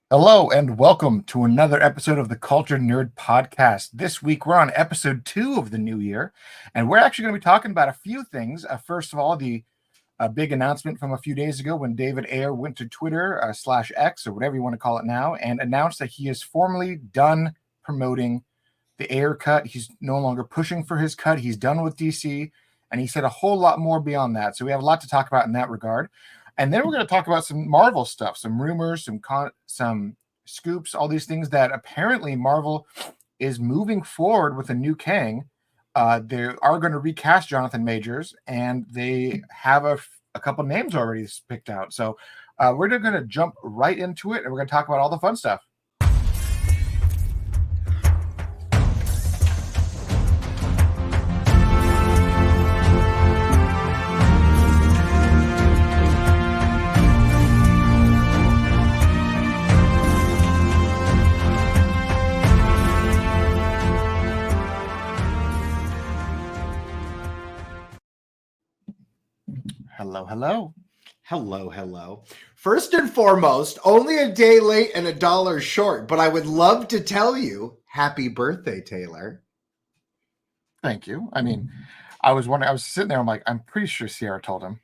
Hello and welcome to another episode of the Culture Nerd Podcast. This week we're on episode 2 of the new year, and we're actually going to be talking about a few things. First of all, the big announcement from a few days ago when David Ayer went to Twitter /X or whatever you want to call it now, and announced that he is formally done promoting the Ayer cut. He's no longer pushing for his cut. He's done with DC, and he said a whole lot more beyond that. So we have a lot to talk about in that regard. And then we're going to talk about some Marvel stuff, some rumors, some scoops, all these things that apparently Marvel is moving forward with a new Kang. They are going to recast Jonathan Majors, and they have a couple names already picked out. So we're going to jump right into it, and we're going to talk about all the fun stuff. Hello. Hello. First and foremost, only a day late and $1 short, but I would love to tell you happy birthday, Taylor. Thank you. I mean, I was sitting there, I'm like, I'm pretty sure Sierra told him.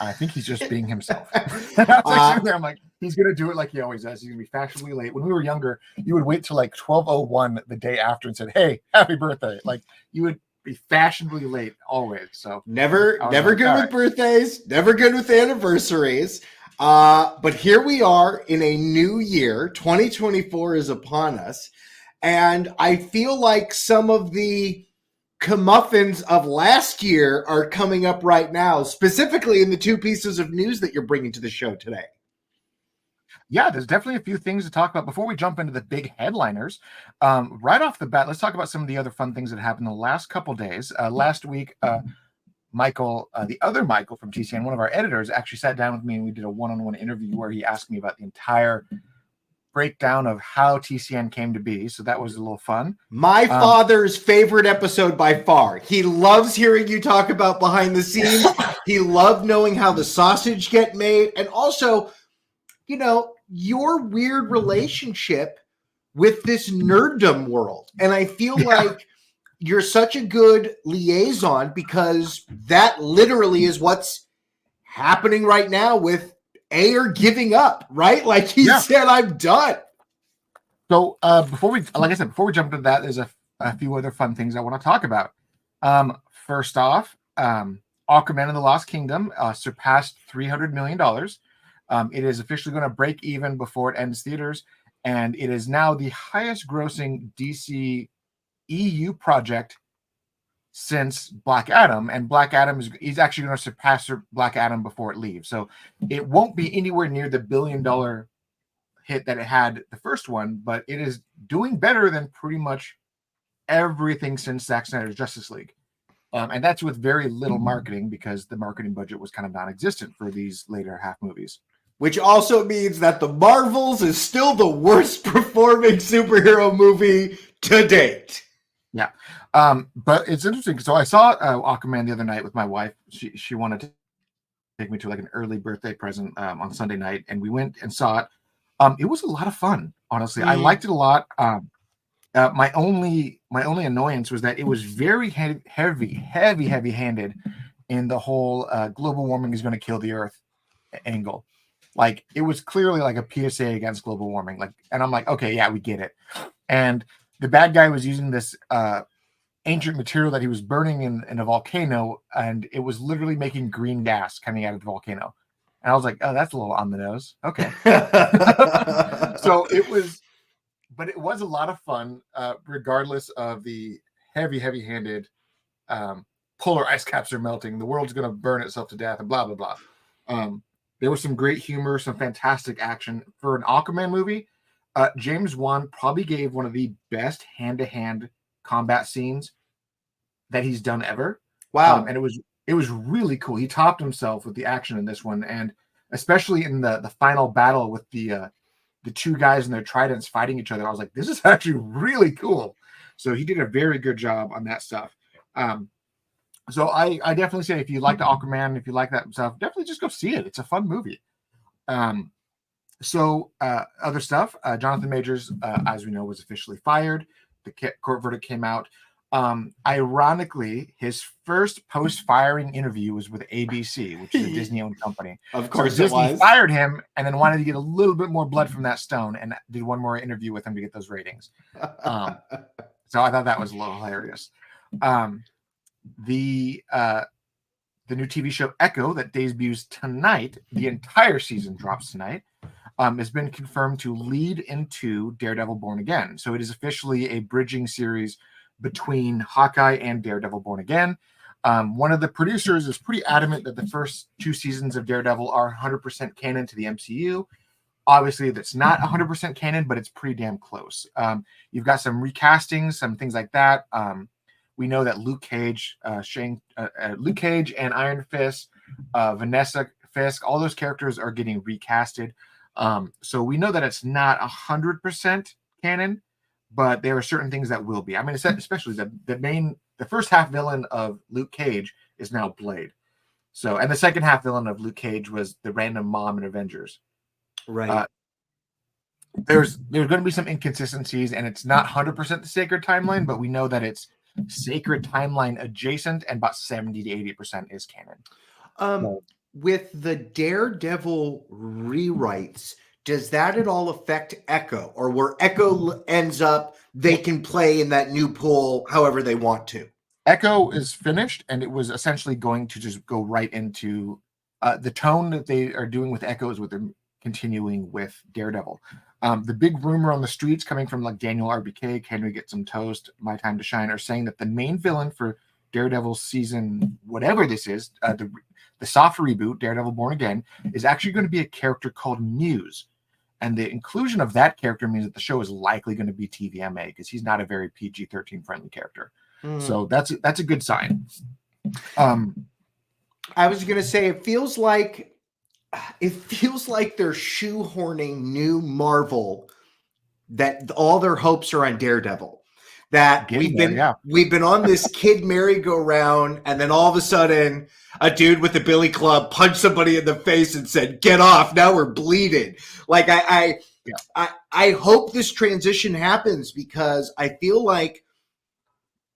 I think he's just being himself. I was sitting there, I'm like, he's going to do it like he always does. He's going to be fashionably late. When we were younger, you would wait till like 12:01 the day after and said, hey, happy birthday. Like you would be fashionably late always. So never good with birthdays, never good with anniversaries. But here we are in a new year. 2024 is upon us. And I feel like some of the comeuppance of last year are coming up right now, specifically in the two pieces of news that you're bringing to the show today. Yeah, there's definitely a few things to talk about before we jump into the big headliners. Right off the bat, let's talk about some of the other fun things that happened the last couple days. Last week, Michael, the other Michael from TCN, one of our editors, actually sat down with me and we did a one-on-one interview where he asked me about the entire breakdown of how TCN came to be. So that was a little fun. My father's favorite episode by far. He loves hearing you talk about behind the scenes. He loved knowing how the sausage get made. And also, you know, your weird relationship with this nerddom world. And I feel like you're such a good liaison because that literally is what's happening right now with Ayer giving up, right? Like he said, I'm done. So before we jump into that, there's a few other fun things I want to talk about. First off, Aquaman and the Lost Kingdom surpassed $300 million. It is officially going to break even before it ends theaters, and it is now the highest grossing DC EU project since Black Adam, and Black Adam is actually going to surpass Black Adam before it leaves. So it won't be anywhere near the $1 billion hit that it had the first one, but it is doing better than pretty much everything since Zack Snyder's Justice League. And that's with very little marketing because the marketing budget was kind of non-existent for these later half movies. Which also means that The Marvels is still the worst performing superhero movie to date. Yeah. But it's interesting. So I saw Aquaman the other night with my wife. She wanted to take me to like an early birthday present on Sunday night, and we went and saw it. It was a lot of fun, honestly. I liked it a lot. My only annoyance was that it was very heavy-handed in the whole global warming is going to kill the Earth angle. Like it was clearly like a PSA against global warming. Like, and I'm like, okay, yeah, we get it. And the bad guy was using this ancient material that he was burning in a volcano, and it was literally making green gas coming out of the volcano. And I was like, oh, that's a little on the nose. Okay. So it was a lot of fun, regardless of the heavy-handed polar ice caps are melting. The world's going to burn itself to death and blah, blah, blah. There was some great humor, some fantastic action. For an Aquaman movie, James Wan probably gave one of the best hand-to-hand combat scenes that he's done ever. Wow. And it was really cool. He topped himself with the action in this one, and especially in the final battle with the two guys and their tridents fighting each other. I was like, this is actually really cool. So he did a very good job on that stuff. So I definitely say if you like the Aquaman, if you like that stuff, definitely just go see it. It's a fun movie. So other stuff, Jonathan Majors, as we know, was officially fired. The court verdict came out. Ironically, his first post-firing interview was with ABC, which is a Disney-owned company. Of course, so Disney it was. fired him and then wanted to get a little bit more blood from that stone and did one more interview with him to get those ratings. So I thought that was a little hilarious. The new TV show Echo that debuts tonight, the entire season drops tonight, has been confirmed to lead into Daredevil Born Again. So it is officially a bridging series between Hawkeye and Daredevil Born Again. One of the producers is pretty adamant that the first 2 seasons of Daredevil are 100% canon to the MCU. Obviously, that's not 100% canon, but it's pretty damn close. You've got some recastings, some things like that. We know that Luke Cage and Iron Fist, Vanessa Fisk, all those characters are getting recasted. So we know that it's not 100% canon, but there are certain things that will be. I mean, especially the first half villain of Luke Cage is now Blade. So, and the second half villain of Luke Cage was the random mom in Avengers. Right. There's going to be some inconsistencies, and it's not 100% the sacred timeline, but we know that it's sacred timeline adjacent, and about 70 to 80% is canon. With the Daredevil rewrites, does that at all affect Echo, or where Echo ends up, they can play in that new pool however they want to? Echo is finished, and it was essentially going to just go right into the tone that they are doing with Echo is what they're continuing with Daredevil. The big rumor on the streets coming from like Daniel RBK, Can We Get Some Toast, My Time to Shine, are saying that the main villain for Daredevil season, whatever this is, the soft reboot, Daredevil Born Again, is actually going to be a character called Muse. And the inclusion of that character means that the show is likely going to be TVMA because he's not a very PG-13 friendly character. So that's a good sign. I was going to say, it feels like they're shoehorning new Marvel, that all their hopes are on Daredevil. That we've been on this kid merry-go-round, and then all of a sudden a dude with a billy club punched somebody in the face and said, "Get off, now we're bleeding." Like I hope this transition happens, because I feel like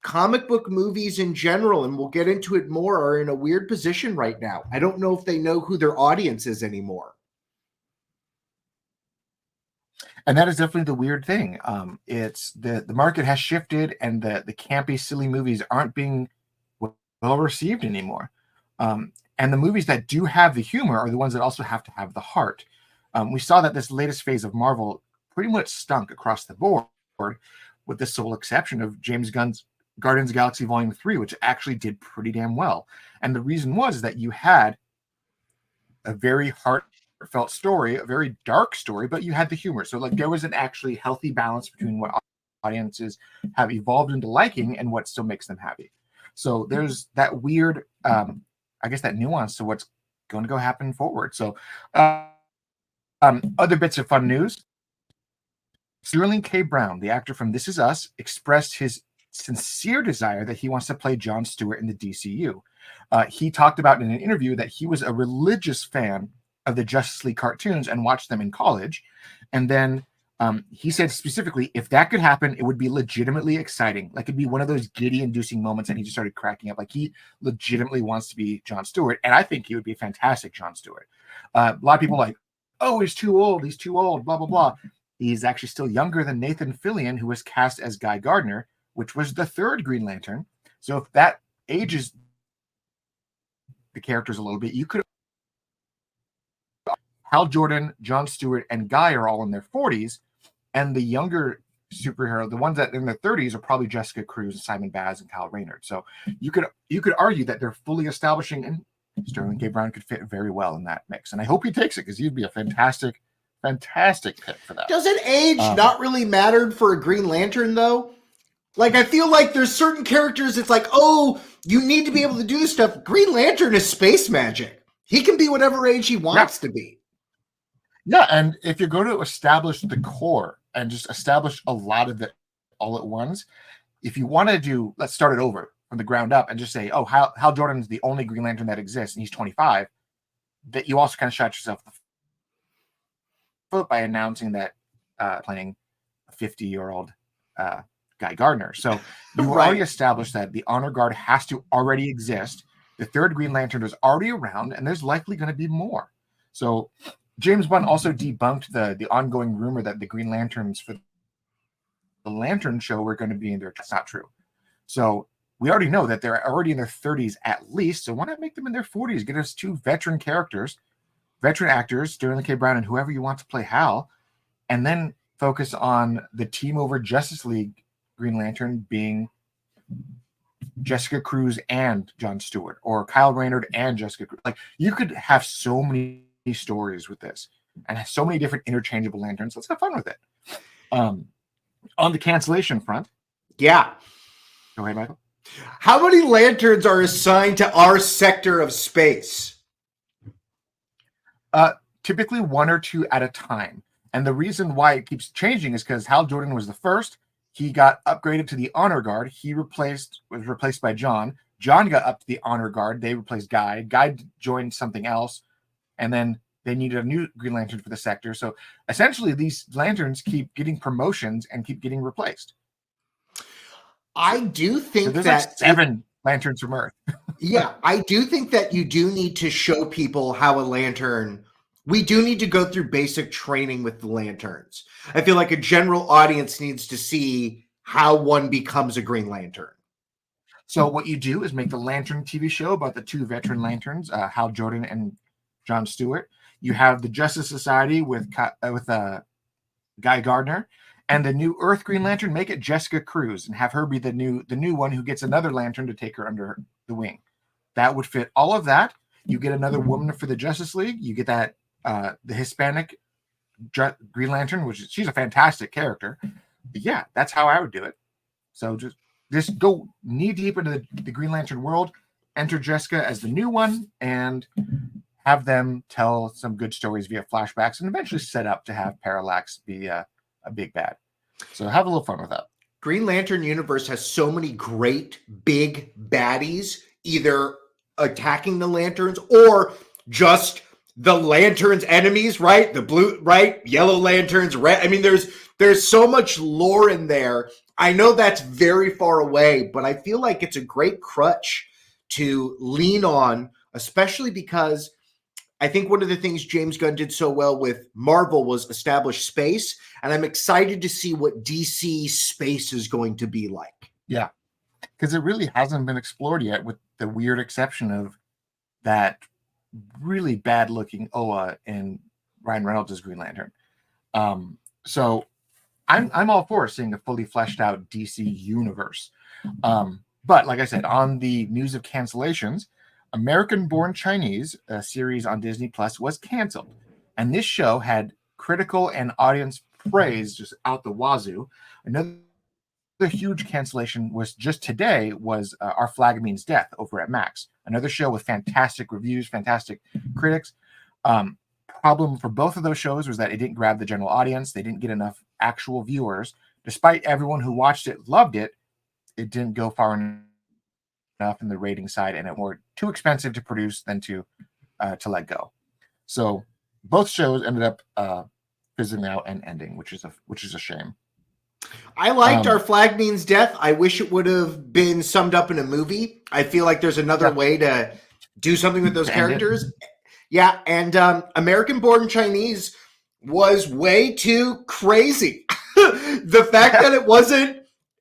comic book movies in general, and we'll get into it more, are in a weird position right now. I don't know if they know who their audience is anymore. And that is definitely the weird thing. It's the market has shifted, and the campy, silly movies aren't being well received anymore. And the movies that do have the humor are the ones that also have to have the heart. We saw that this latest phase of Marvel pretty much stunk across the board, with the sole exception of James Gunn's Guardians of the Galaxy Volume 3, which actually did pretty damn well. And the reason was that you had a very heartfelt story, a very dark story, but you had the humor. So like there was an actually healthy balance between what audiences have evolved into liking and what still makes them happy. So there's that weird, I guess, that nuance to what's going to go happen forward. So other bits of fun news. Sterling K. Brown, the actor from This Is Us, expressed his sincere desire that he wants to play Jon Stewart in the DCU. He talked about in an interview that he was a religious fan of the Justice League cartoons and watched them in college. And then he said specifically, if that could happen, it would be legitimately exciting. Like it'd be one of those giddy-inducing moments, and he just started cracking up. Like he legitimately wants to be Jon Stewart, and I think he would be a fantastic Jon Stewart. A lot of people are like, oh, he's too old, blah, blah, blah. He's actually still younger than Nathan Fillion, who was cast as Guy Gardner, which was the third Green Lantern. So if that ages the characters a little bit, you could. Hal Jordan, Jon Stewart, and Guy are all in their 40s, and the younger superhero, the ones that in their 30s, are probably Jessica Cruz, Simon Baz, and Kyle Rayner. So you could argue that they're fully establishing, and Sterling K. Brown could fit very well in that mix. And I hope he takes it, because he'd be a fantastic pick for that. Doesn't age not really matter for a Green Lantern, though? Like, I feel like there's certain characters, it's like, oh, you need to be able to do this stuff. Green Lantern is space magic. He can be whatever age he wants to be. Yeah, and if you're going to establish the core and just establish a lot of it all at once, if you want to do, let's start it over from the ground up and just say, oh, Hal Jordan's the only Green Lantern that exists, and he's 25, that you also kind of shot yourself vote by announcing that playing a 50-year-old Guy Gardner. So you already established that the honor guard has to already exist. The third Green Lantern is already around, and there's likely going to be more. So James Gunn also debunked the ongoing rumor that the Green Lanterns for the Lantern show were going to be in there. That's not true. So we already know that they're already in their 30s at least. So why not make them in their 40s? Get us 2 veteran characters, veteran actors, Sterling K. Brown and whoever you want to play Hal, and then focus on the team over Justice League Green Lantern being Jessica Cruz and John Stewart, or Kyle Rayner and Jessica Cruz. Like, you could have so many stories with this and have so many different interchangeable lanterns. Let's have fun with it. On the cancellation front. Yeah. Go ahead, Michael. How many lanterns are assigned to our sector of space? Typically 1 or 2 at a time. And the reason why it keeps changing is because Hal Jordan was the first. He got upgraded to the honor guard. He was replaced by John. John got up to the honor guard. They replaced Guy. Guy joined something else. And then they needed a new Green Lantern for the sector. So essentially, these lanterns keep getting promotions and keep getting replaced. I do think so there's that like 7 lanterns from Earth. Yeah, I do think that you do need to show people how a lantern. We do need to go through basic training with the lanterns. I feel like a general audience needs to see how one becomes a Green Lantern. So what you do is make the Lantern TV show about the 2 veteran lanterns, Hal Jordan and John Stewart. You have the Justice Society with Guy Gardner, and the new Earth Green Lantern. Make it Jessica Cruz and have her be the new one who gets another lantern to take her under the wing. That would fit all of that. You get another woman for the Justice League. You get that the Hispanic Green Lantern, which she's a fantastic character. But yeah, that's how I would do it. So just go knee deep into the Green Lantern world. Enter Jessica as the new one, and have them tell some good stories via flashbacks, and eventually set up to have Parallax be a big bad. So have a little fun with that. Green Lantern universe has so many great big baddies, either attacking the lanterns or just the lanterns' enemies, right? The blue, right? Yellow lanterns, red. I mean, there's so much lore in there. I know that's very far away, but I feel like it's a great crutch to lean on, especially because I think one of the things James Gunn did so well with Marvel was establish space, and I'm excited to see what DC space is going to be like. Yeah, because it really hasn't been explored yet, with the weird exception of that really bad-looking Oa in Ryan Reynolds' Green Lantern. So I'm all for seeing a fully fleshed out DC universe. But like I said, on the news of cancellations, American Born Chinese, a series on Disney Plus, was canceled. And this show had critical and audience praise just out the wazoo. Another huge cancellation was just today was Our Flag Means Death over at Max. Another show with fantastic reviews, fantastic critics. Problem for both of those shows was that it didn't grab the general audience. They didn't get enough actual viewers. Despite everyone who watched it loved it, it didn't go far enough in the rating side, and it was too expensive to produce than to let go. So both shows ended up fizzling out and ending, which is a shame. I liked Our Flag Means Death. I wish it would have been summed up in a movie. I feel like there's another way to do something with those characters. Yeah, and American Born Chinese was way too crazy. The fact that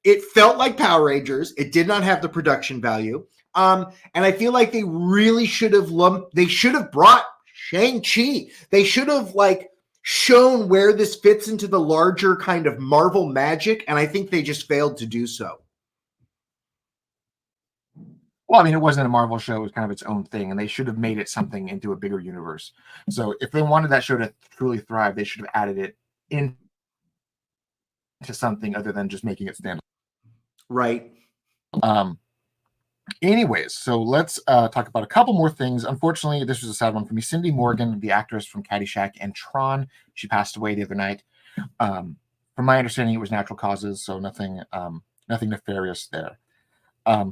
it felt like Power Rangers. It did not have the production value. And I feel like they really should have brought Shang-Chi. They should have shown where this fits into the larger kind of Marvel magic, and I think they just failed to do so. Well, I mean, it wasn't a Marvel show. It was kind of its own thing, and they should have made it something into a bigger universe. So if they wanted that show to truly thrive, they should have added it into something other than just making it stand. Right. Anyways, so let's talk about a couple more things. Unfortunately, this was a sad one for me. Cindy Morgan, the actress from Caddyshack and Tron, she passed away the other night. From my understanding, it was natural causes, so nothing nefarious there.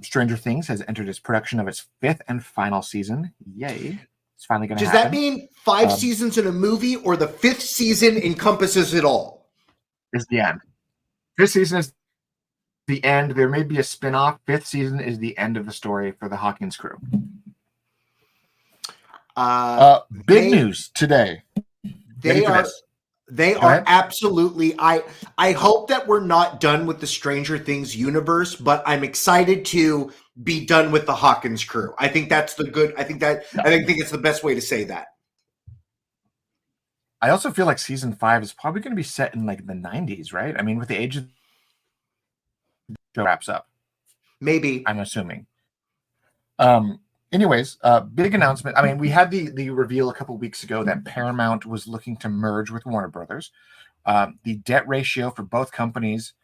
Stranger Things has entered its production of its 5th and final season. Yay. It's finally going to Does happen. that mean 5 seasons in a movie, or the 5th season encompasses it all? Is the end. This season is the end. There may be a spin-off. 5th season is the end of the story for the Hawkins crew. Big news today. They are absolutely. I hope that we're not done with the Stranger Things universe, but I'm excited to be done with the Hawkins crew. I think that's the good. I think it's the best way to say that. I also feel like season 5 is probably going to be set in like the 90s, right? I mean, with the age of the show wraps up. Maybe. I'm assuming. Anyways, big announcement. I mean, we had the reveal a couple of weeks ago that Paramount was looking to merge with Warner Brothers. The debt ratio for both companies,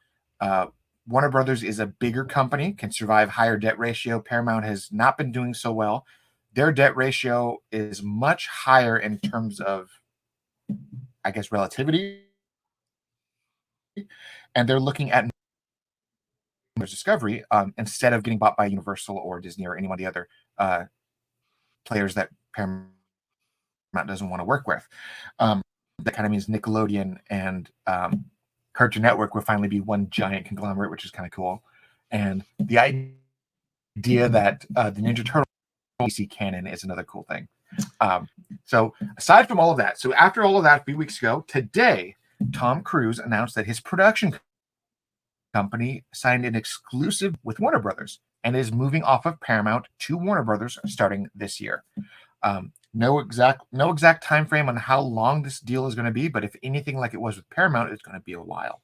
Warner Brothers is a bigger company, can survive higher debt ratio. Paramount has not been doing so well. Their debt ratio is much higher in terms of, I guess, relativity. And they're looking at Discovery instead of getting bought by Universal or Disney or any of the other players that Paramount doesn't want to work with. That kind of means Nickelodeon and Cartoon Network will finally be one giant conglomerate, which is kind of cool. And the idea that the Ninja Turtle DC canon is another cool thing. So aside from all of that, so after all of that a few weeks ago, today, Tom Cruise announced that his production company signed an exclusive with Warner Brothers and is moving off of Paramount to Warner Brothers starting this year. No exact time frame on how long this deal is going to be, but if anything like it was with Paramount, it's going to be a while.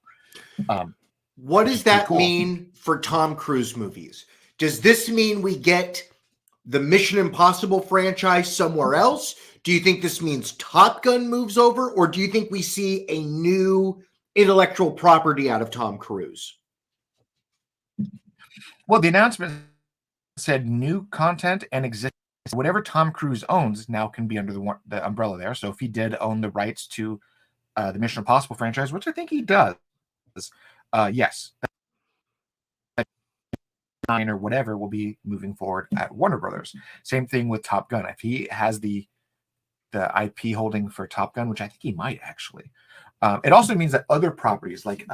What does that mean for Tom Cruise movies? Does this mean we get the Mission Impossible franchise somewhere else? Do you think this means Top Gun moves over, or do you think we see a new intellectual property out of Tom Cruise? Well, the announcement said new content and existing. Whatever Tom Cruise owns now can be under the umbrella there. So if he did own the rights to the Mission Impossible franchise, which I think he does, yes, or whatever will be moving forward at Warner Brothers. Same thing with Top Gun. If he has the IP holding for Top Gun, which I think he might actually, it also means that other properties like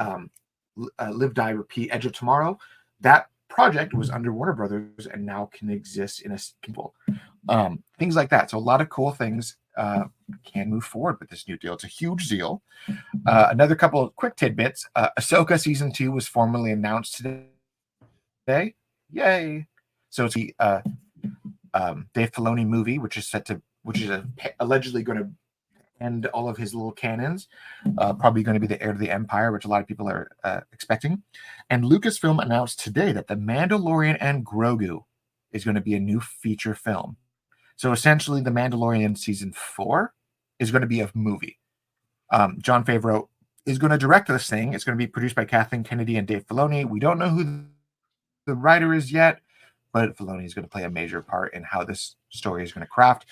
Live, Die, Repeat, Edge of Tomorrow, that project was under Warner Brothers and now can exist in a sequel. Things like that. So a lot of cool things can move forward with this new deal. It's a huge deal. Another couple of quick tidbits. Ahsoka season 2 was formally announced today. Yay! So it's the Dave Filoni movie, which is allegedly going to end all of his little canons. Probably going to be the heir to the Empire, which a lot of people are expecting. And Lucasfilm announced today that The Mandalorian and Grogu is going to be a new feature film. So essentially, The Mandalorian season 4 is going to be a movie. Jon Favreau is going to direct this thing. It's going to be produced by Kathleen Kennedy and Dave Filoni. We don't know who the writer is yet, but Filoni is going to play a major part in how this story is going to craft.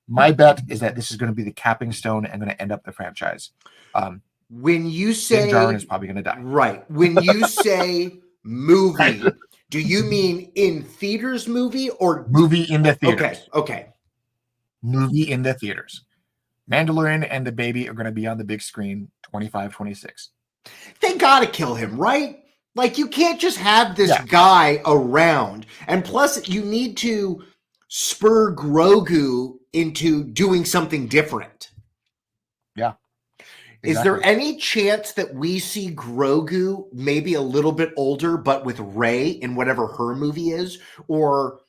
My bet is that this is going to be the capping stone and going to end up the franchise. When you say Din Djarin is probably going to die. Right. When you say movie, do you mean in theaters movie or movie in the theaters? Okay. Movie in the theaters. Mandalorian and the baby are going to be on the big screen 25-26. They got to kill him, right? Like, you can't just have this guy around. And plus, you need to spur Grogu into doing something different. Yeah. Exactly. Is there any chance that we see Grogu maybe a little bit older, but with Rey in whatever her movie is? Or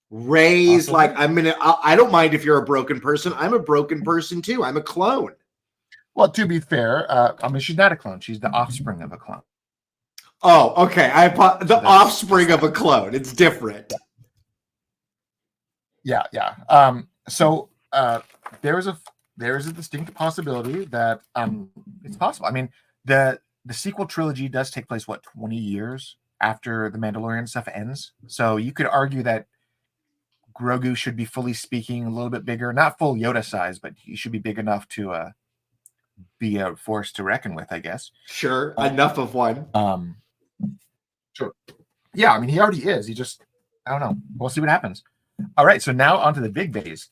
Rey's like, I don't mind if you're a broken person. I'm a broken person too. I'm a clone. Well, to be fair, she's not a clone. She's the offspring of a clone. Oh, okay. The offspring of a clone. It's different. Yeah. So there is a distinct possibility that it's possible. I mean, the sequel trilogy does take place 20 years after the Mandalorian stuff ends. So you could argue that Grogu should be fully speaking a little bit bigger, not full Yoda size, but he should be big enough to be a force to reckon with, I guess. Sure, enough of one. Sure. Yeah, I mean, he already is. I don't know. We'll see what happens. All right, so now on to the big days.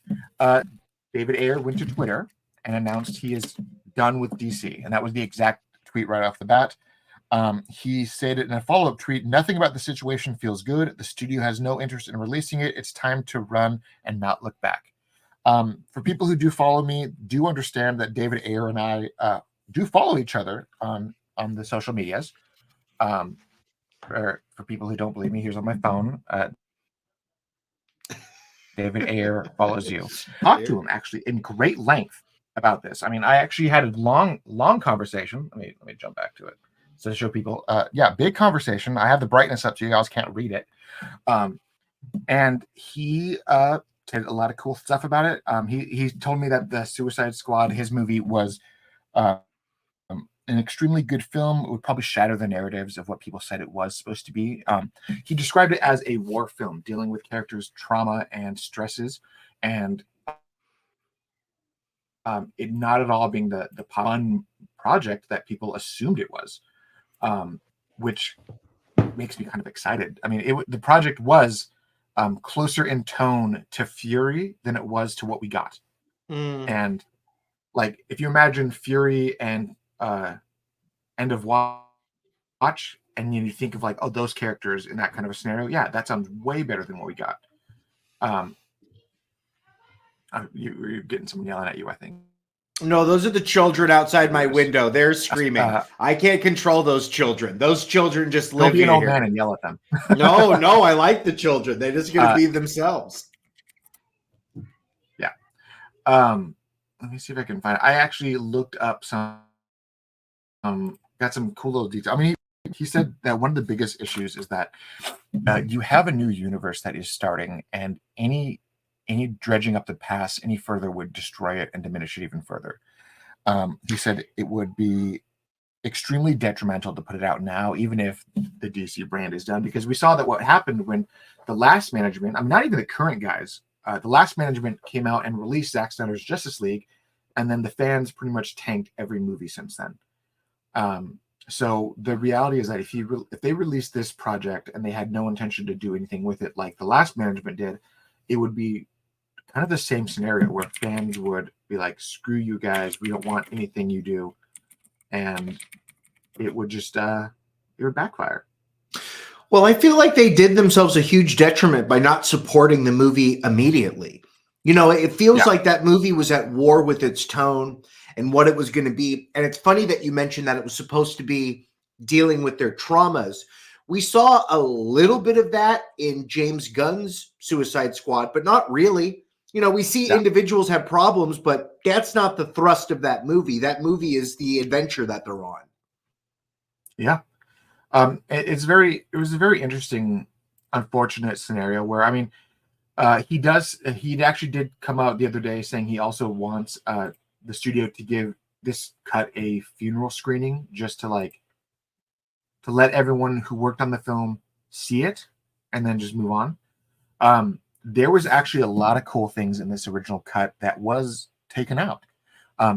David Ayer went to Twitter and announced he is done with DC, and that was the exact tweet right off the bat. He said in a follow-up tweet, "Nothing about the situation feels good. The studio has no interest in releasing it. It's time to run and not look back." For people who do follow me, do understand that David Ayer and I do follow each other on the social medias. For people who don't believe me, here's on my phone. David Ayer follows you. Talk to him actually in great length about this. I mean, I actually had a long conversation. Let me jump back to it so to show people. Big conversation. I have the brightness up so you guys can't read it. And he said a lot of cool stuff about it. He told me that the Suicide Squad, his movie, was an extremely good film. It would probably shatter the narratives of what people said it was supposed to be. He described it as a war film dealing with characters' trauma and stresses, and it not at all being the fun project that people assumed it was, which makes me kind of excited. I mean, the project was closer in tone to Fury than it was to what we got. And like, if you imagine Fury and End of Watch, and you think of like, oh, those characters in that kind of a scenario, yeah, that sounds way better than what we got. You're getting someone yelling at you, I think. No, those are the children outside my window. They're screaming. I can't control those children. Those children just live here. Don't be an old man and yell at them. No, I like the children. They're just going to be themselves. Yeah. Let me see if I can find it. I actually looked up some, got some cool little details. I mean, he said that one of the biggest issues is that you have a new universe that is starting, and any dredging up the past any further would destroy it and diminish it even further. He said it would be extremely detrimental to put it out now, even if the DC brand is done, because we saw that what happened when the last management, I mean, not even the current guys, the last management came out and released Zack Snyder's Justice League, and then the fans pretty much tanked every movie since then. So the reality is that if they released this project and they had no intention to do anything with it like the last management did, it would be kind of the same scenario where fans would be like, screw you guys, we don't want anything you do. And it would just, it would backfire. Well, I feel like they did themselves a huge detriment by not supporting the movie immediately. You know, it feels like that movie was at war with its tone and what it was going to be. And it's funny that you mentioned that it was supposed to be dealing with their traumas. We saw a little bit of that in James Gunn's Suicide Squad, but not really. You know, we see individuals have problems, but that's not the thrust of that movie. That movie is the adventure that they're on. Yeah. It was a very interesting, unfortunate scenario where, I mean, he actually did come out the other day saying he also wants the studio to give this cut a funeral screening, just to let everyone who worked on the film see it and then just move on. There was actually a lot of cool things in this original cut that was taken out.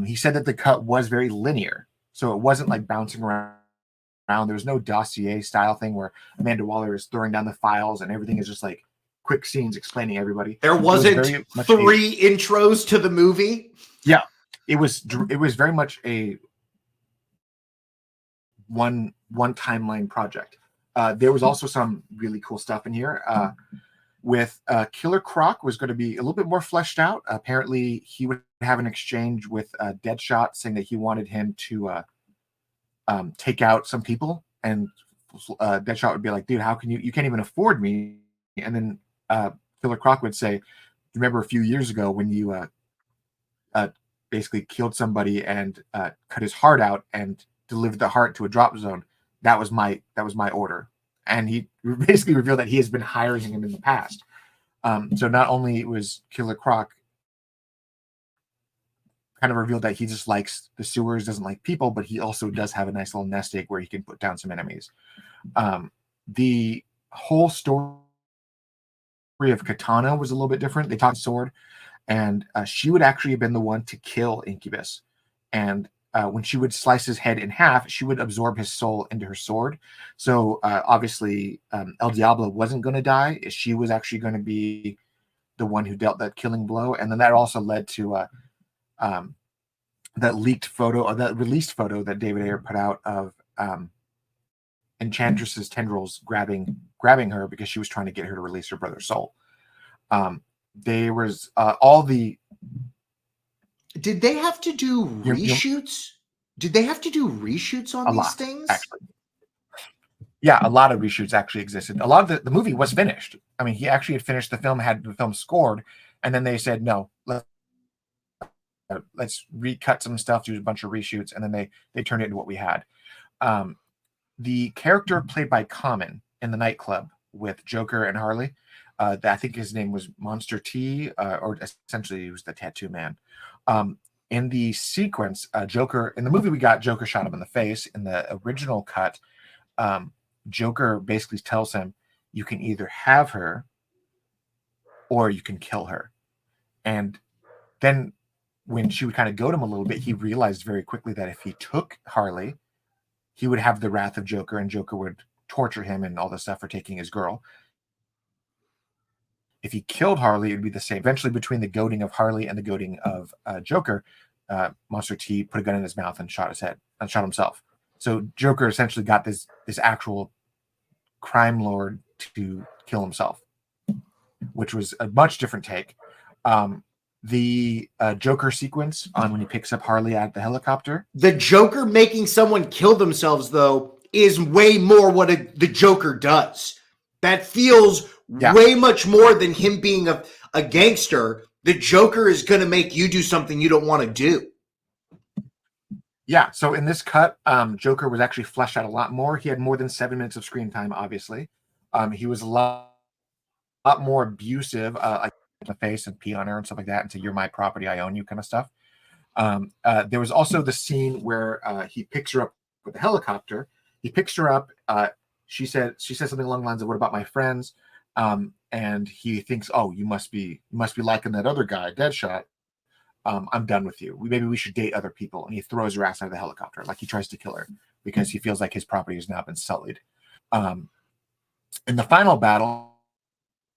He said that the cut was very linear, so it wasn't like bouncing around. There was no dossier style thing where Amanda Waller is throwing down the files and everything is just like quick scenes explaining everybody. There wasn't three intros to the movie. Yeah, it was very much a one timeline project. There was also some really cool stuff in here. With Killer Croc was going to be a little bit more fleshed out. Apparently, he would have an exchange with Deadshot, saying that he wanted him to take out some people, and Deadshot would be like, "Dude, how can you can't even afford me?" And then Killer Croc would say, "Remember a few years ago when you basically killed somebody and cut his heart out and delivered the heart to a drop zone? That was my order." And he basically revealed that he has been hiring him in the past. So not only was Killer Croc kind of revealed that he just likes the sewers, doesn't like people, but he also does have a nice little nest egg where he can put down some enemies. The whole story of Katana was a little bit different. They talked sword, and she would actually have been the one to kill Incubus. And when she would slice his head in half, she would absorb his soul into her sword. So obviously, El Diablo wasn't going to die. She was actually going to be the one who dealt that killing blow, and then that also led to that leaked photo or that released photo that David Ayer put out of Enchantress's tendrils grabbing her because she was trying to get her to release her brother's soul. There was all the. Did they have to do reshoots? Did they have to do reshoots on these things? Actually. Yeah, a lot of reshoots actually existed. A lot of the movie was finished. I mean, he actually had finished the film, had the film scored, and then they said, no, let's recut some stuff, do a bunch of reshoots, and then they turned it into what we had. The character played by Common in the nightclub with Joker and Harley, I think his name was Monster T, or essentially he was the tattoo man. In the sequence, Joker, in the movie we got, Joker shot him in the face. In the original cut, Joker basically tells him, you can either have her or you can kill her. And then when she would kind of goad him a little bit, he realized very quickly that if he took Harley, he would have the wrath of Joker, and Joker would torture him and all this stuff for taking his girl. If he killed Harley, it would be the same. Eventually, between the goading of Harley and the goading of Joker, Monster T put a gun in his mouth and shot his head and shot himself. So Joker essentially got this actual crime lord to kill himself, which was a much different take. The Joker sequence on when he picks up Harley at the helicopter. The Joker making someone kill themselves, though, is way more what the Joker does. That feels way much more than him being a gangster. The Joker is going to make you do something you don't want to do. Yeah, so in this cut, Joker was actually fleshed out a lot more. He had more than 7 minutes of screen time, obviously. He was a lot more abusive, like the face and pee on her and stuff like that, and say, you're my property, I own you kind of stuff. There was also the scene where he picks her up with the helicopter. He picks her up. She says something along the lines of, what about my friends? And he thinks, oh, you must be liking that other guy, Deadshot. I'm done with you. Maybe we should date other people. And he throws her ass out of the helicopter, like he tries to kill her because he feels like his property has now been sullied. In the final battle,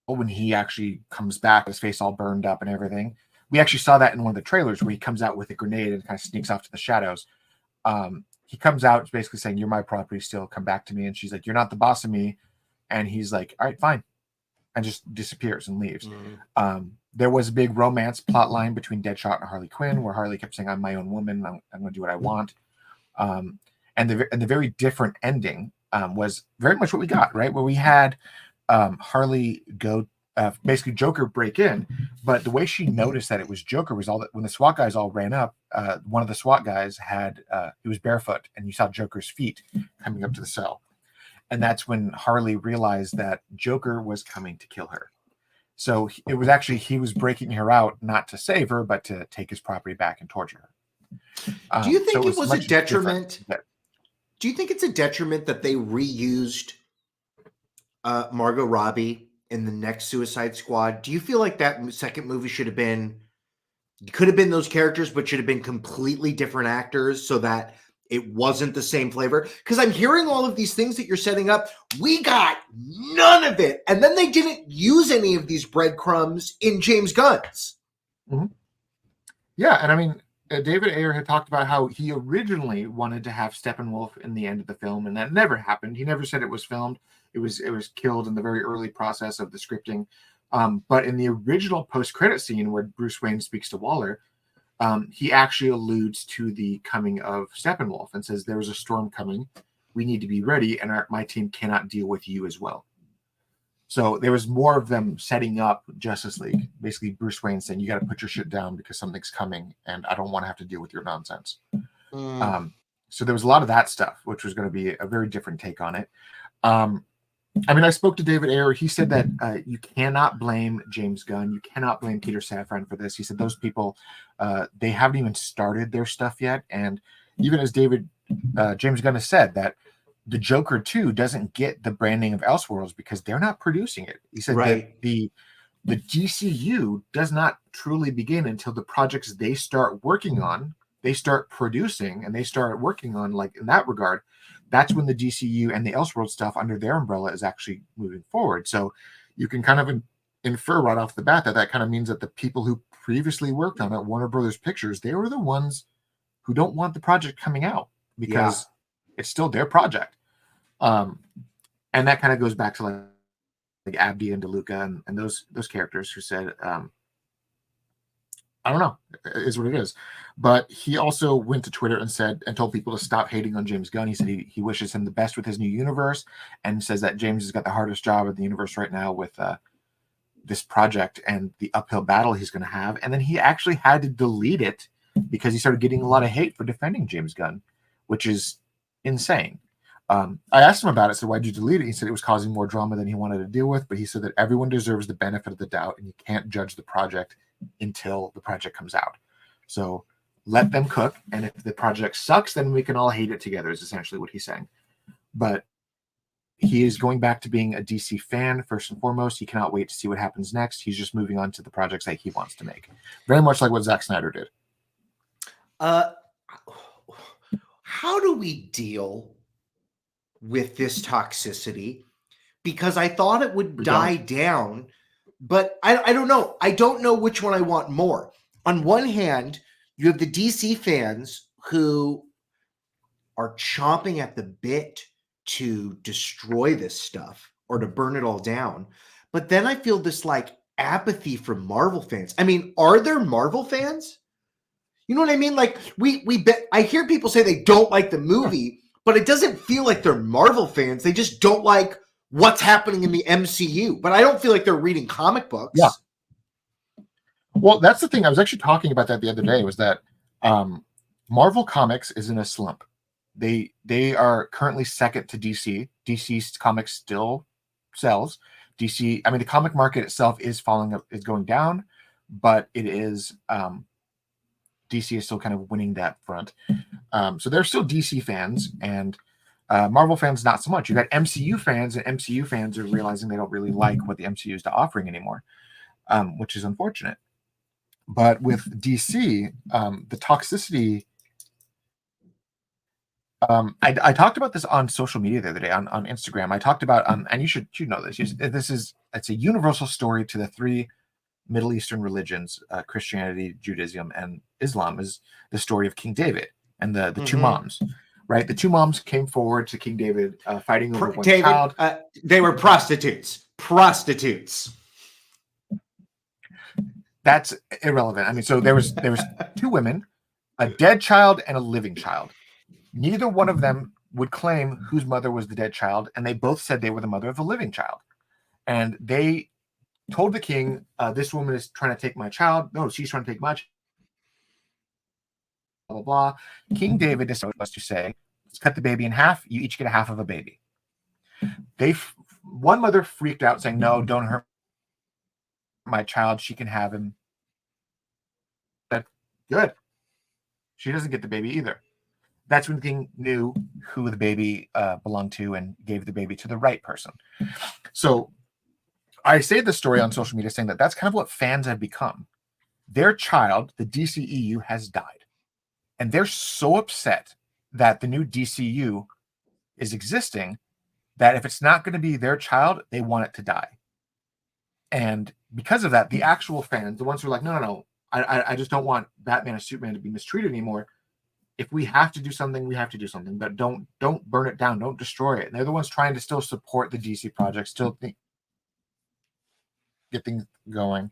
when he actually comes back, his face all burned up and everything, we actually saw that in one of the trailers where he comes out with a grenade and kind of sneaks off to the shadows. He comes out basically saying, you're my property still, come back to me. And she's like, you're not the boss of me. And he's like, all right, fine. And just disappears and leaves. There was a big romance plot line between Deadshot and Harley Quinn, where Harley kept saying, I'm my own woman, I'm going to do what I want. And the very different ending was very much what we got, right? Where we had Harley go, basically Joker break in, but the way she noticed that it was Joker was all that when the SWAT guys all ran up, one of the SWAT guys had, he was barefoot, and you saw Joker's feet coming up to the cell. And that's when Harley realized that Joker was coming to kill her. So it was actually, he was breaking her out, not to save her, but to take his property back and torture her. Do you think it was a detriment? Do you think it's a detriment that they reused Margot Robbie in the next Suicide Squad? Do you feel like that second movie could have been those characters, but should have been completely different actors so that it wasn't the same flavor? Because I'm hearing all of these things that you're setting up. We got none of it. And then they didn't use any of these breadcrumbs in James Gunn's. Mm-hmm. Yeah, and I mean, David Ayer had talked about how he originally wanted to have Steppenwolf in the end of the film, and that never happened. He never said it was filmed. It was killed in the very early process of the scripting. But in the original post-credit scene where Bruce Wayne speaks to Waller, he actually alludes to the coming of Steppenwolf and says, there's a storm coming. We need to be ready, and my team cannot deal with you as well. So there was more of them setting up Justice League. Basically, Bruce Wayne saying, you got to put your shit down because something's coming, and I don't want to have to deal with your nonsense. So there was a lot of that stuff, which was going to be a very different take on it. I mean, I spoke to David Ayer. He said that you cannot blame James Gunn. You cannot blame Peter Safran for this. He said those people, they haven't even started their stuff yet. And even as James Gunn has said, that the Joker 2 doesn't get the branding of Elseworlds because they're not producing it. He said that the DCU does not truly begin until the projects they start working on, they start producing, and they start working on, like in that regard. That's when the DCU and the Elseworld stuff under their umbrella is actually moving forward. So you can kind of infer right off the bat that kind of means that the people who previously worked on it, Warner Brothers Pictures, they were the ones who don't want the project coming out because it's still their project. And that kind of goes back to like Abdi and DeLuca and those characters who said, I don't know, is what it is. But he also went to Twitter and said and told people to stop hating on James Gunn. He said he wishes him the best with his new universe and says that James has got the hardest job in the universe right now with this project and the uphill battle he's going to have. And then he actually had to delete it because he started getting a lot of hate for defending James Gunn, which is insane. I asked him about it. So why'd you delete it? He said it was causing more drama than he wanted to deal with. But he said that everyone deserves the benefit of the doubt, and you can't judge the project until the project comes out. So let them cook. And if the project sucks, then we can all hate it together, is essentially what he's saying. But he is going back to being a DC fan first and foremost. He cannot wait to see what happens next. He's just moving on to the projects that he wants to make. Very much like what Zack Snyder did. How do we deal with this toxicity? Because I thought it would die down, but I don't know. I don't know which one I want more. On one hand, you have the DC fans who are chomping at the bit to destroy this stuff or to burn it all down. But then I feel this like apathy from Marvel fans. I mean, are there Marvel fans? You know what I mean? Like I hear people say they don't like the movie, but it doesn't feel like they're Marvel fans. They just don't like what's happening in the MCU. But I don't feel like they're reading comic books. Yeah. Well, that's the thing. I was actually talking about that the other day, was that Marvel Comics is in a slump. They are currently second to DC. DC's comics still sells. DC, I mean, the comic market itself is going down, but it is DC is still kind of winning that front. So they're still DC fans, and Marvel fans not so much. You got MCU fans, and MCU fans are realizing they don't really like what the MCU is offering anymore, which is unfortunate. But with DC, the toxicity. I talked about this on social media the other day on Instagram. I talked about and you should know this. It's a universal story to the three Middle Eastern religions, Christianity, Judaism, and Islam, is the story of King David and the two moms. Right, the two moms came forward to King David, fighting over one child. They were prostitutes. That's irrelevant. I mean, so there was two women, a dead child and a living child. Neither one of them would claim whose mother was the dead child, and they both said they were the mother of the living child. And they told the king, this woman is trying to take my child. No, she's trying to take my child. Blah, blah, blah. King David decided to say, let's cut the baby in half. You each get a half of a baby. One mother freaked out saying, no, don't hurt my child. She can have him. But good. She doesn't get the baby either. That's when the king knew who the baby belonged to and gave the baby to the right person. So I say this story on social media saying that that's kind of what fans have become. Their child, the DCEU, has died. And they're so upset that the new DCU is existing that if it's not going to be their child, they want it to die. And because of that, the actual fans, the ones who are like, no, I just don't want Batman and Superman to be mistreated anymore. If we have to do something, we have to do something, but don't burn it down. Don't destroy it. And they're the ones trying to still support the DC project, still get things going.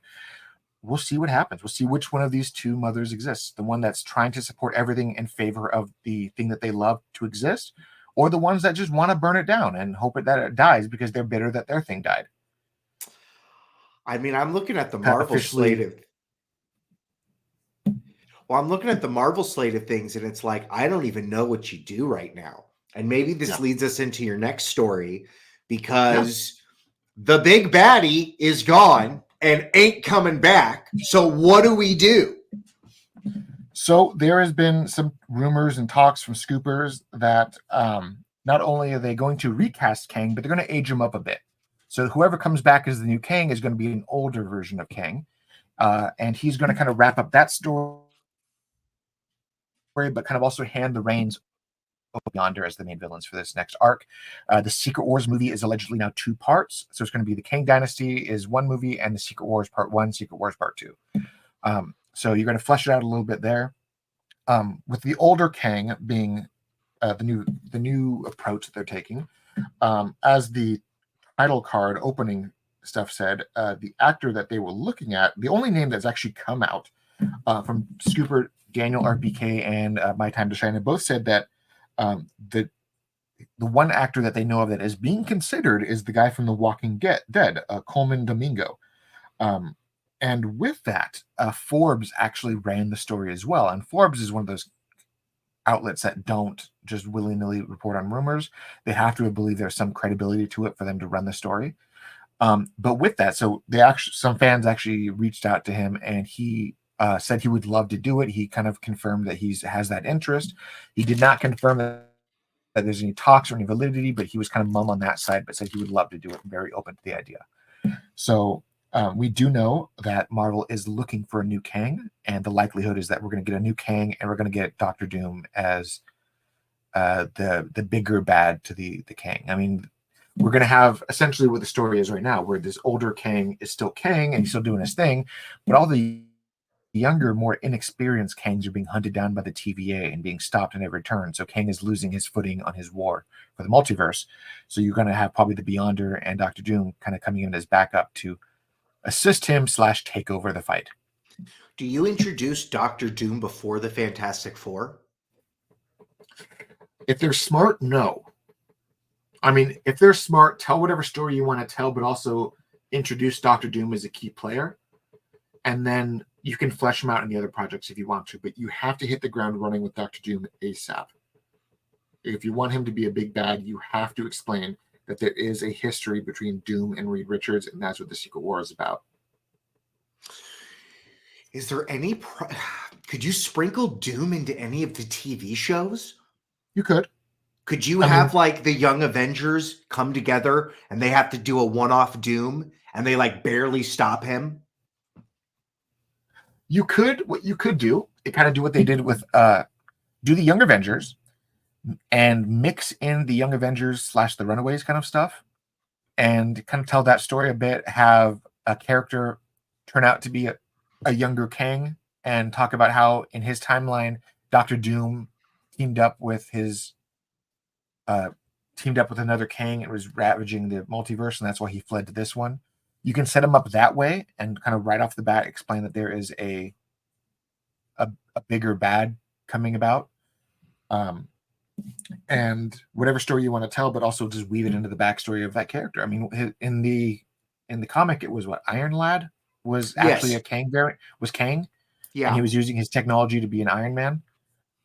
We'll see what happens. We'll see which one of these two mothers exists. The one that's trying to support everything in favor of the thing that they love to exist, or the ones that just want to burn it down and hope that it dies because they're bitter that their thing died. I mean, I'm looking at the Marvel slate. Well, I'm looking at the Marvel slate of things, and it's like, I don't even know what you do right now. And maybe this leads us into your next story, because the big baddie is gone and ain't coming back. So what do we do? So there has been some rumors and talks from scoopers that not only are they going to recast Kang, but they're going to age him up a bit. So whoever comes back as the new Kang is going to be an older version of Kang. And he's going to kind of wrap up that story, but kind of also hand the reins Yonder as the main villains for this next arc. The Secret Wars movie is allegedly now 2 parts. So it's going to be the Kang Dynasty is one movie and the Secret Wars Part 1, Secret Wars Part 2. So you're going to flesh it out a little bit there. With the older Kang being the new approach that they're taking. As the title card opening stuff said, the actor that they were looking at, the only name that's actually come out from Scooper, Daniel RBK, and My Time to Shine, have both said that the one actor that they know of that is being considered is the guy from The Walking Dead, Coleman Domingo. And with that, Forbes actually ran the story as well. And Forbes is one of those outlets that don't just willy-nilly report on rumors. They have to believe there's some credibility to it for them to run the story. But with that, so some fans actually reached out to him, and he said he would love to do it. He kind of confirmed that he has that interest. He did not confirm that there's any talks or any validity, but he was kind of mum on that side, but said he would love to do it and very open to the idea. So we do know that Marvel is looking for a new Kang, and the likelihood is that we're going to get a new Kang, and we're going to get Doctor Doom as the bigger bad to the Kang. I mean, we're going to have essentially what the story is right now, where this older Kang is still Kang, and he's still doing his thing, but all the younger, more inexperienced Kangs are being hunted down by the TVA and being stopped in every turn. So Kang is losing his footing on his war for the multiverse. So you're going to have probably the Beyonder and Doctor Doom kind of coming in as backup to assist him / take over the fight. Do you introduce Doctor Doom before the Fantastic Four? If they're smart, no. I mean, if they're smart, tell whatever story you want to tell, but also introduce Doctor Doom as a key player. And then you can flesh him out in the other projects if you want to, but you have to hit the ground running with Doctor Doom ASAP. If you want him to be a big bad, you have to explain that there is a history between Doom and Reed Richards, and that's what the Secret War is about. Is there any... Could you sprinkle Doom into any of the TV shows? You could. Could you have like the Young Avengers come together and they have to do a one-off Doom and they like barely stop him? You could. What you could do, it kind of do what they did with do the Young Avengers and mix in the Young Avengers / the Runaways kind of stuff and kind of tell that story a bit, have a character turn out to be a younger Kang and talk about how in his timeline, Doctor Doom teamed up with another Kang and was ravaging the multiverse, and that's why he fled to this one. You can set him up that way and kind of right off the bat explain that there is a bigger bad coming about. And whatever story you want to tell, but also just weave it into the backstory of that character. I mean, in the comic, it was what Iron Lad was actually a Kang variant, was Kang. Yeah. And he was using his technology to be an Iron Man.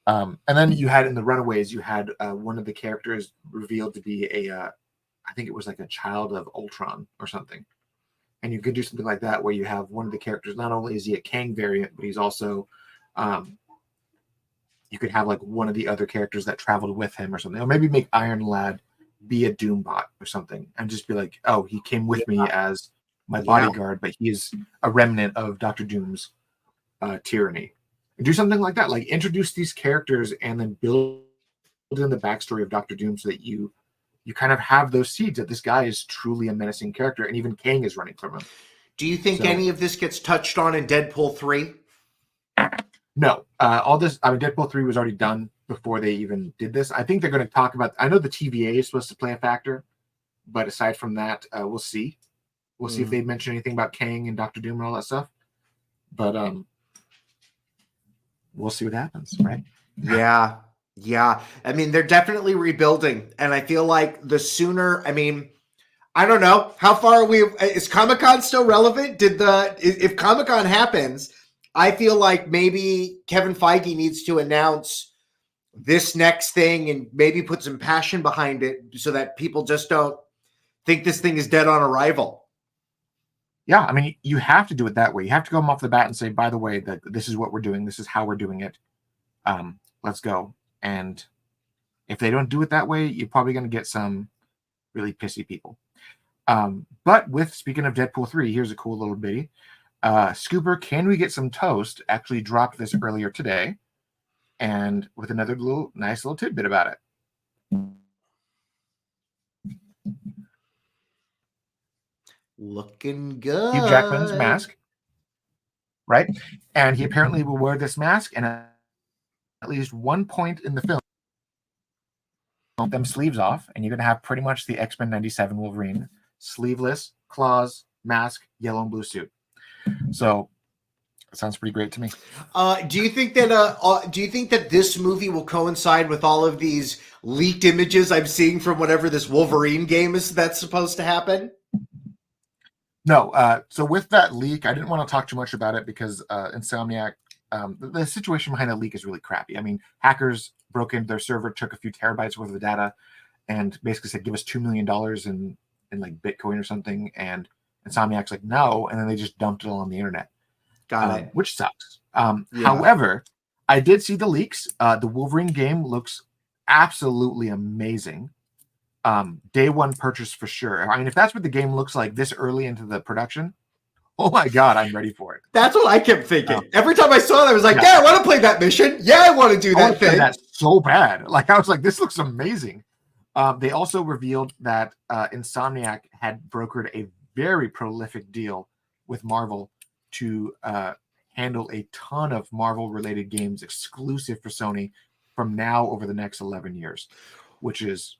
And then you had in the Runaways, you had one of the characters revealed to be I think it was like a child of Ultron or something. And you could do something like that where you have one of the characters, not only is he a Kang variant, but he's also, you could have like one of the other characters that traveled with him or something. Or maybe make Iron Lad be a Doombot or something and just be like, oh, he came with me as my bodyguard, but he is a remnant of Dr. Doom's tyranny. Do something like that, like introduce these characters and then build in the backstory of Dr. Doom so that you kind of have those seeds that this guy is truly a menacing character, and even Kang is running from him. Do you think any of this gets touched on in Deadpool 3? No. All this, I mean, Deadpool 3 was already done before they even did this. I think they're going to talk about, I know the TVA is supposed to play a factor, but aside from that, we'll see. We'll see if they mention anything about Kang and Dr. Doom and all that stuff. But we'll see what happens, right? Yeah. I mean, they're definitely rebuilding. And I feel like the sooner, I mean, I don't know. How far are we? Is Comic-Con still relevant? If Comic-Con happens, I feel like maybe Kevin Feige needs to announce this next thing and maybe put some passion behind it so that people just don't think this thing is dead on arrival. Yeah, I mean, you have to do it that way. You have to go off the bat and say, by the way, that this is what we're doing. This is how we're doing it. Let's go. And if they don't do it that way, you're probably going to get some really pissy people. But speaking of Deadpool 3, here's a cool little bitty. Scooper, Can We Get Some Toast actually dropped this earlier today, and with another nice little tidbit about it. Looking Hugh Jackman's good. mask, right? And he apparently will wear this mask, and at least one point in the film, them sleeves off, and you're gonna have pretty much the X-Men '97 Wolverine, sleeveless, claws, mask, yellow and blue suit. So it sounds pretty great to me. Do you think that this movie will coincide with all of these leaked images I'm seeing from whatever this Wolverine game is that's supposed to happen? No. So with that leak, I didn't want to talk too much about it because Insomniac, the situation behind the leak is really crappy. I mean, hackers broke into their server, took a few terabytes worth of data, and basically said, "Give us $2 million in like Bitcoin or something." And Insomniac's like, "No," and then they just dumped it all on the internet, Got it. which sucks. Yeah. However, I did see the leaks. The Wolverine game looks absolutely amazing. Day one purchase for sure. I mean, if that's what the game looks like this early into the production, oh my god, I'm ready for it. That's what I kept thinking. Every time I saw it, I was like, yeah, I want to play that mission. Yeah, I want to do that thing. That's so bad. Like, I was like, this looks amazing. They also revealed that Insomniac had brokered a very prolific deal with Marvel to handle a ton of Marvel-related games exclusive for Sony from now over the next 11 years, which is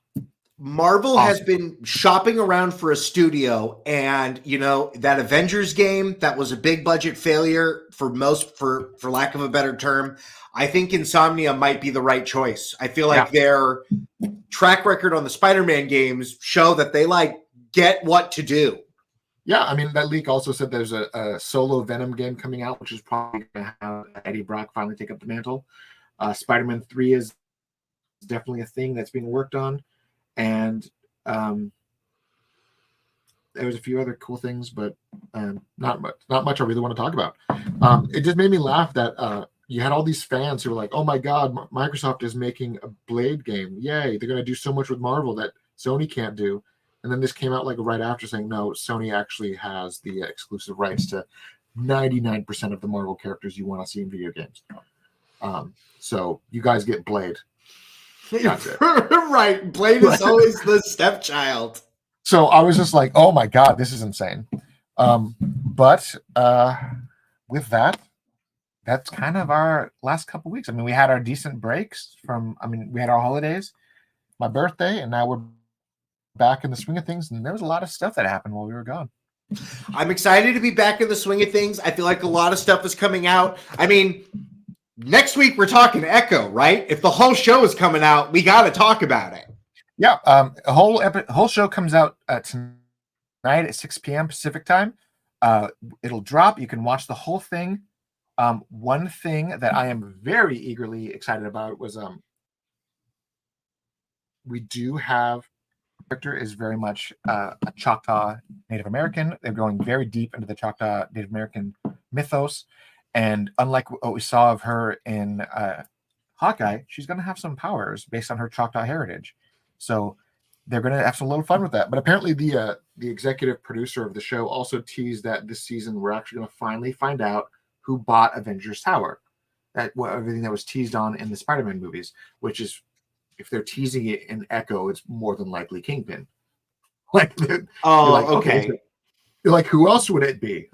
Marvel awesome. has been shopping around for a studio, and that Avengers game that was a big budget failure for lack of a better term. I think Insomnia might be the right choice. I feel like their track record on the Spider-Man games show that they get what to do. Yeah, I mean, that leak also said there's a solo Venom game coming out, which is probably going to have Eddie Brock finally take up the mantle. Spider-Man 3 is definitely a thing that's being worked on. And there was a few other cool things, but not much I really want to talk about. It just made me laugh that you had all these fans who were like, "Oh my god, Microsoft is making a Blade game! Yay! They're going to do so much with Marvel that Sony can't do." And then this came out like right after saying, "No, Sony actually has the exclusive rights to 99% of the Marvel characters you want to see in video games. So you guys get Blade." That's it. Right. Blade is always the stepchild. So I was just like, oh my god, this is insane. But with that, that's kind of our last couple weeks. I mean, we had our decent breaks we had our holidays, my birthday, and now we're back in the swing of things. And there was a lot of stuff that happened while we were gone. I'm excited to be back in the swing of things. I feel like a lot of stuff is coming out. I mean, next week we're talking Echo, right? If the whole show is coming out, we got to talk about it. Yeah, a whole show comes out tonight at 6 p.m. Pacific time. It'll drop. You can watch the whole thing. One thing that I am very eagerly excited about was we do have character is very much a Choctaw Native American. They're going very deep into the Choctaw Native American mythos. And unlike what we saw of her in Hawkeye, she's going to have some powers based on her Choctaw heritage. So they're going to have some little fun with that. But apparently the executive producer of the show also teased that this season we're actually going to finally find out who bought Avengers Tower. Everything that was teased on in the Spider-Man movies, which is, if they're teasing it in Echo, it's more than likely Kingpin. Okay. You're like, who else would it be?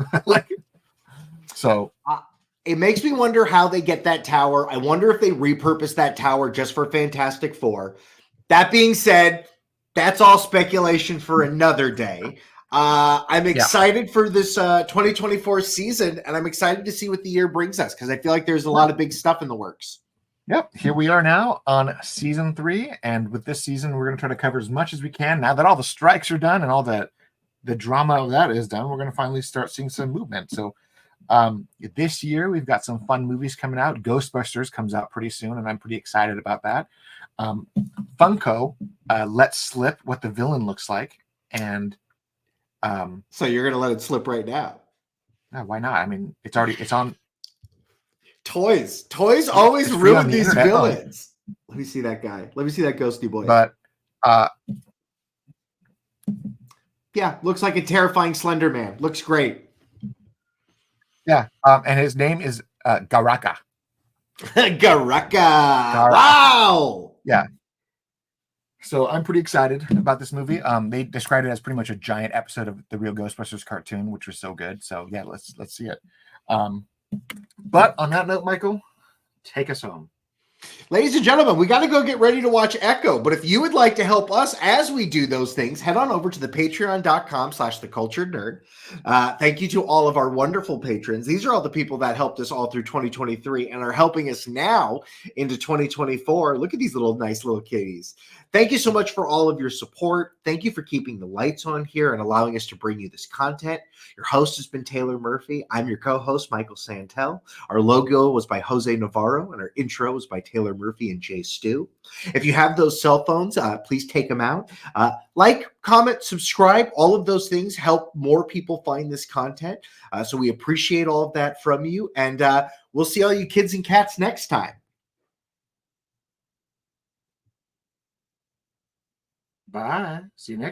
So it makes me wonder how they get that tower. I wonder if they repurpose that tower just for Fantastic Four. That being said, that's all speculation for another day. I'm excited for this 2024 season, and I'm excited to see what the year brings us because I feel like there's a lot of big stuff in the works. Yep, here we are now on season 3, and with this season, we're going to try to cover as much as we can. Now that all the strikes are done and all the drama of that is done, we're going to finally start seeing some movement. So this year, we've got some fun movies coming out. Ghostbusters comes out pretty soon, and I'm pretty excited about that. Funko let slip what the villain looks like, and so you're going to let it slip right now? No, why not? I mean, it's on. Toys always ruin these villains. Let me see that guy. Let me see that ghosty boy. But yeah, looks like a terrifying Slender Man. Looks great. Yeah, and his name is Garaka. Garaka. Wow. Yeah. So I'm pretty excited about this movie. They described it as pretty much a giant episode of the real Ghostbusters cartoon, which was so good. So yeah, let's see it. But on that note, Michael, take us home. Ladies and gentlemen, we got to go get ready to watch Echo. But if you would like to help us as we do those things, head on over to the patreon.com/theculturednerd. Thank you to all of our wonderful patrons. These are all the people that helped us all through 2023 and are helping us now into 2024. Look at these nice little kitties. Thank you so much for all of your support. Thank you for keeping the lights on here and allowing us to bring you this content. Your host has been Taylor Murphy. I'm your co-host, Michael Santel. Our logo was by Jose Navarro, and our intro was by Taylor Murphy and Jay Stu. If you have those cell phones, please take them out. Like, comment, subscribe. All of those things help more people find this content. So we appreciate all of that from you. And we'll see all you kids and cats next time. Bye. See you next